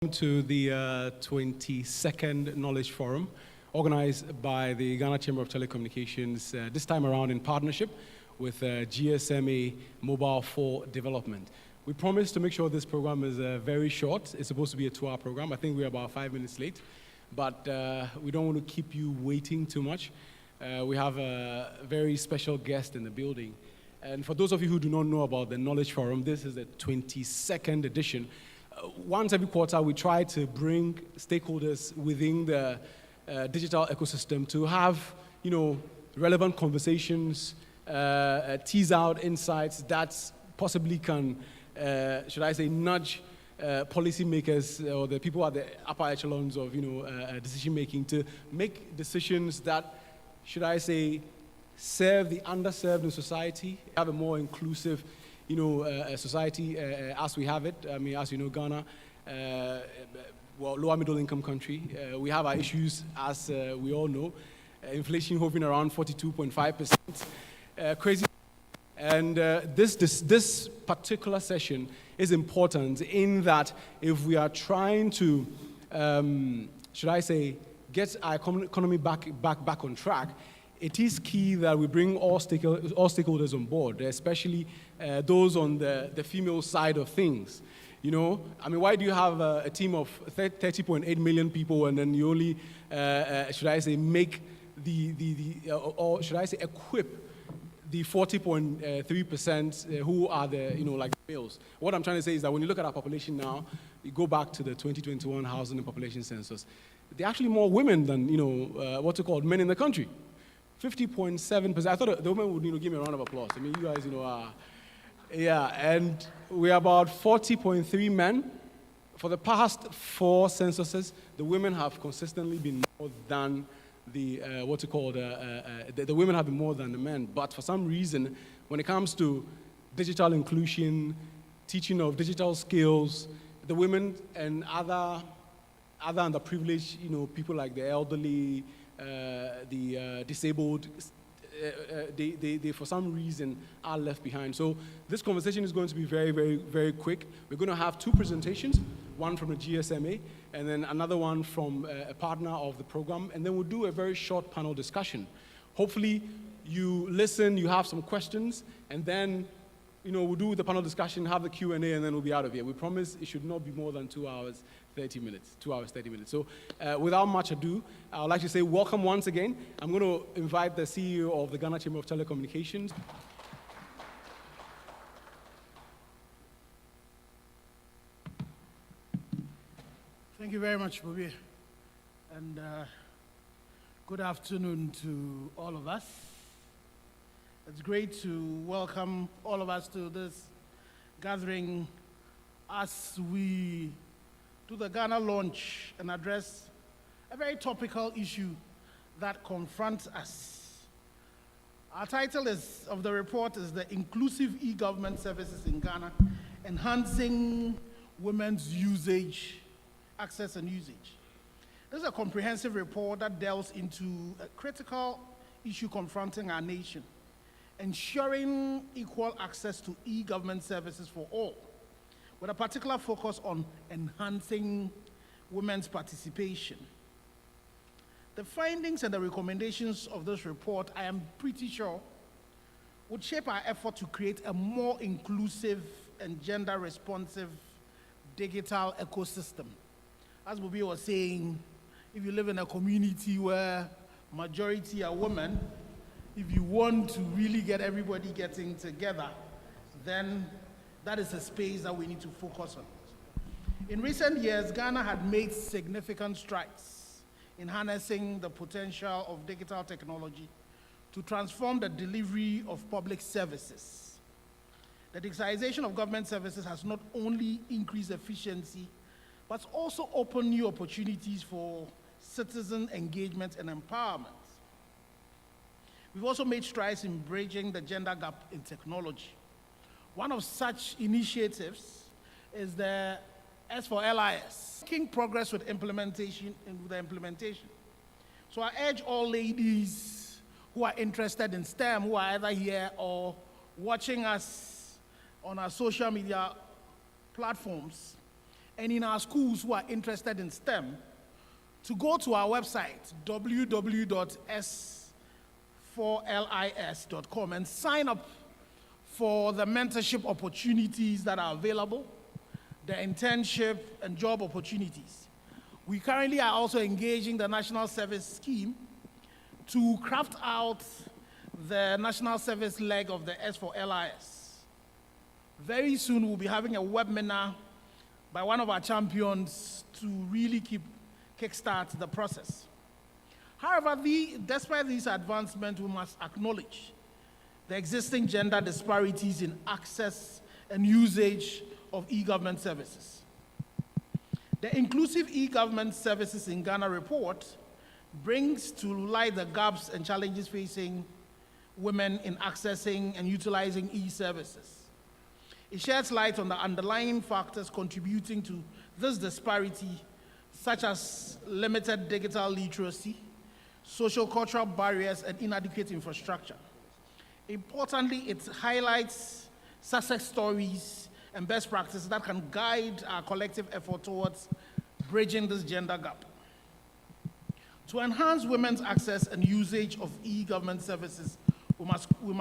To the 22nd Knowledge Forum, organized by the Ghana Chember of Telecommunications, this time around in partnership with GSMA Mobile for Development. We promise to make sure this program is very short. It's supposed to be a 2-hour program. I think we're about 5 minutes late, but we don't want to keep you waiting too much. We have a very special guest in the building. And for those of you who do not know about the Knowledge Forum, this is the 22nd edition. Once every quarter, we try to bring stakeholders within the digital ecosystem to have, relevant conversations, tease out insights that possibly can, nudge policymakers or the people at the upper echelons of, decision making to make decisions that, serve the underserved in society, have a more inclusive society as we have it. I mean, as you know, Ghana, lower middle income country. We have our issues, as we all know. Inflation hovering around 42.5%. Crazy. And this particular session is important in that if we are trying to, get our economy back on track, it is key that we bring all stakeholders on board, especially those on the female side of things. Why do you have a team of 30.8 million people and then you only, make equip the 40.3% who are the, males? What I'm trying to say is that when you look at our population now, you go back to the 2021 housing and population census, there are actually more women than, men in the country. 50.7%. I thought the women would give me a round of applause. I mean, you guys, and we're about 40.3 men. For the past 4 censuses, the women have consistently been more than the women have been more than the men. But for some reason, when it comes to digital inclusion, teaching of digital skills, the women and other underprivileged, people like the elderly, the disabled, they for some reason are left behind. So this conversation is going to be very, very, very quick. We're going to have 2 presentations, one from the GSMA and then another one from a partner of the program, and then we'll do a very short panel discussion. Hopefully you listen, you have some questions, and then we'll do the panel discussion, have the Q&A, and then we'll be out of here. We promise it should not be more than 2 hours, 30 minutes, 2 hours, 30 minutes. So without much ado, I would like to say welcome once again. I'm going to invite the CEO of the Ghana Chember of Telecommunications. Thank you very much, Bobby. And good afternoon to all of us. It's great to welcome all of us to this gathering as we do the Ghana launch and address a very topical issue that confronts us. Our title of the report is the Inclusive E-Government Services in Ghana, Enhancing Women's Access and Usage. This is a comprehensive report that delves into a critical issue confronting our nation, ensuring equal access to e-government services for all, with a particular focus on enhancing women's participation. The findings and the recommendations of this report, I am pretty sure, would shape our effort to create a more inclusive and gender-responsive digital ecosystem. As Bobby was saying, if you live in a community where majority are women, if you want to really get everybody getting together, then that is a space that we need to focus on. In recent years, Ghana had made significant strides in harnessing the potential of digital technology to transform the delivery of public services. The digitization of government services has not only increased efficiency, but also opened new opportunities for citizen engagement and empowerment. We've also made strides in bridging the gender gap in technology. One of such initiatives is the S4LIS, making progress with the implementation. So I urge all ladies who are interested in STEM, who are either here or watching us on our social media platforms, and in our schools who are interested in STEM to go to our website, www.s4lis.com, and sign up for the mentorship opportunities that are available, the internship and job opportunities. We currently are also engaging the National Service Scheme to craft out the National Service leg of the S4LIS. Very soon we'll be having a webinar by one of our champions to really kickstart the process. However, despite these advancements, we must acknowledge the existing gender disparities in access and usage of e-government services. The Inclusive E-Government Services in Ghana report brings to light the gaps and challenges facing women in accessing and utilizing e-services. It sheds light on the underlying factors contributing to this disparity, such as limited digital literacy, social cultural barriers, and inadequate infrastructure. Importantly, it highlights success stories and best practices that can guide our collective effort towards bridging this gender gap. To enhance women's access and usage of e-government services, we